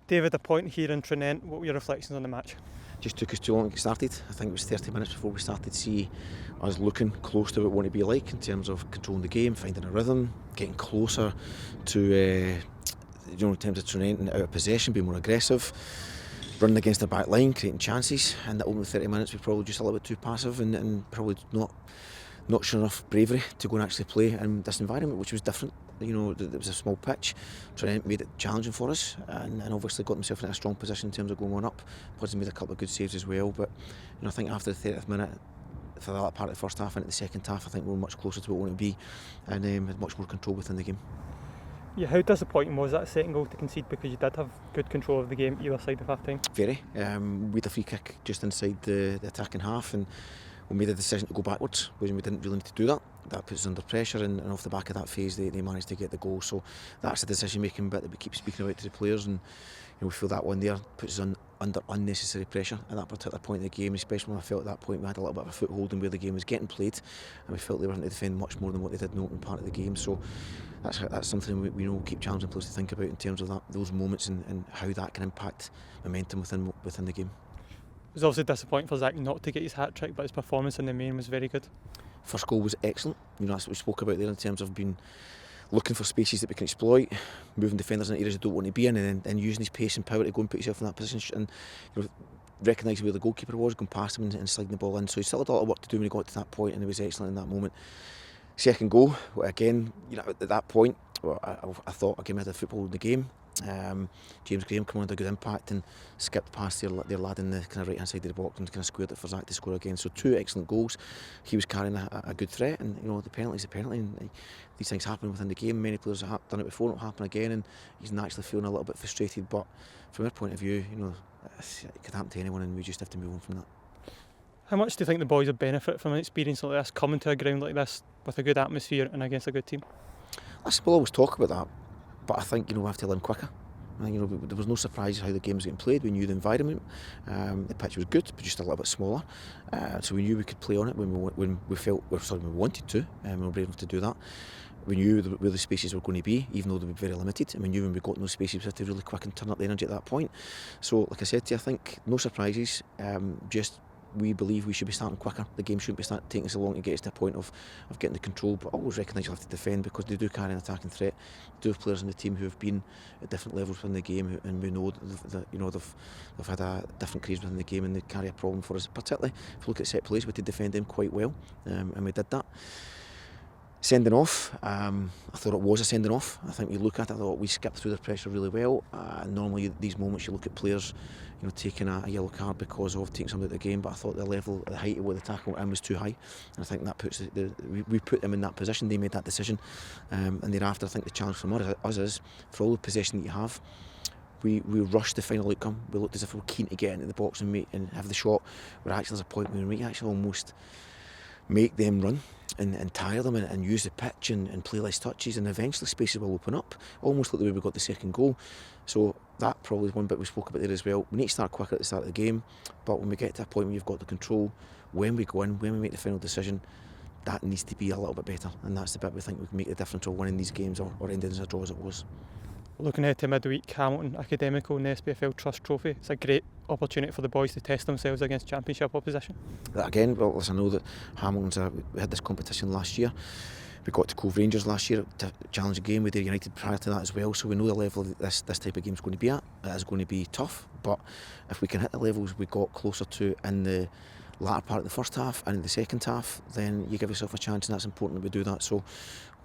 David, a point here in Tranent. What were your reflections on the match? Just took us too long to get started. I think it was 30 minutes before we started to see us looking close to what we want to be like in terms of controlling the game, finding a rhythm, getting closer to in terms of Tranent and out of possession, being more aggressive, running against the back line, creating chances. And that opening 30 minutes we probably just a little bit too passive and probably not sure enough bravery to go and actually play in this environment, which was different. It was a small pitch. Tranent made it challenging for us, and obviously got himself in a strong position in terms of going one up. Plus, he made a couple of good saves as well. But I think after the 30th minute, for that part of the first half and the second half, I think we were much closer to what we want to be, and had much more control within the game. Yeah, how disappointing was that second goal to concede, because you did have good control of the game either side of half time? Very. We had a free kick just inside the attacking half, and we made a decision to go backwards when we didn't really need to do that. That puts us under pressure, and off the back of that phase they managed to get the goal. So that's the decision making bit that we keep speaking about to the players, and we feel that one there puts us under unnecessary pressure at that particular point in the game, especially when I felt at that point we had a little bit of a foothold in where the game was getting played, and we felt they weren't to defend much more than what they did in the opening part of the game. So that's something we know we'll keep challenging players to think about in terms of those moments and how that can impact momentum within the game. It was obviously disappointing for Zach not to get his hat-trick, but his performance in the main was very good. First goal was excellent. That's what we spoke about there in terms of being looking for spaces that we can exploit, moving defenders in areas they don't want to be in, and using his pace and power to go and put yourself in that position, and recognising where the goalkeeper was, going past him and sliding the ball in. So he still had a lot of work to do when he got to that point, and he was excellent in that moment. Second goal, again, at that point, I thought again we had a football in the game. James Graham came on with a good impact and skipped past their lad in the kind of right hand side of the box and kind of squared it for Zach to score again. So two excellent goals. He was carrying a good threat, and the penalty's a penalty, and these things happen within the game. Many players have done it before, it'll happen again, and he's naturally feeling a little bit frustrated. But from our point of view, it could happen to anyone, and we just have to move on from that. How much do you think the boys would benefit from an experience like this, coming to a ground like this with a good atmosphere and against a good team? We'll always talk about that, but I think we have to learn quicker. There was no surprise how the game was getting played. We knew the environment. The pitch was good, but just a little bit smaller. So we knew we could play on it when we wanted to, and we were brave enough to do that. We knew where the spaces were going to be, even though they were very limited, and we knew when we got in those spaces we had to really quick and turn up the energy at that point. So, like I said to you, I think no surprises. Just we believe we should be starting quicker. The game shouldn't be taking so long to get us to a point of getting the control, but always recognise you have to defend, because they do carry an attacking threat. They do have players in the team who have been at different levels within the game, and we know that they've had a different careers within the game, and they carry a problem for us. Particularly if we look at set plays, we did defend them quite well, and we did that. Sending off, I thought it was a sending off. I think we look at it, I thought we skipped through the pressure really well. Normally these moments you look at players taking a yellow card because of taking somebody out of the game, but I thought the height of what the tackle in was too high, and I think that puts we put them in that position. They made that decision, and thereafter I think the challenge from us is, for all the possession that you have, we rush the final outcome. We looked as if we were keen to get into the box and have the shot, where actually there's a point where we actually almost make them run and tire them and use the pitch and play less touches, and eventually spaces will open up, almost like the way we got the second goal. So that probably is one bit we spoke about there as well. We need to start quicker at the start of the game, but when we get to a point where you've got the control, when we go in, when we make the final decision, that needs to be a little bit better, and that's the bit we think we can make the difference of winning these games or ending as a draw as it was. Looking ahead to midweek, Hamilton Academical in the SPFL Trust Trophy. It's a great opportunity for the boys to test themselves against championship opposition. Again, well, listen, I know that we had this competition last year. We got to Cove Rangers last year to challenge a game with Ayr United prior to that as well, so we know the level that this type of game is going to be at. It is going to be tough, but if we can hit the levels we got closer to in the latter part of the first half and in the second half, then you give yourself a chance, and that's important that we do that. So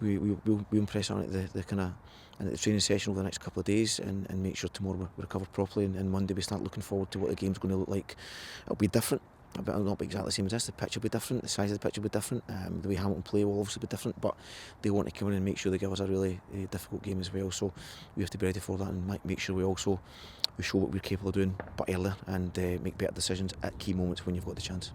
we'll impress on it the kind of the training session over the next couple of days, and make sure tomorrow we recover properly, and Monday we start looking forward to what the game's going to look like. It'll be different. It'll not be exactly the same as this. The pitch will be different, the size of the pitch will be different, the way Hamilton play will obviously be different, but they want to come in and make sure they give us a really difficult game as well. So we have to be ready for that, and make sure we show what we're capable of doing, but earlier, and make better decisions at key moments when you've got the chance.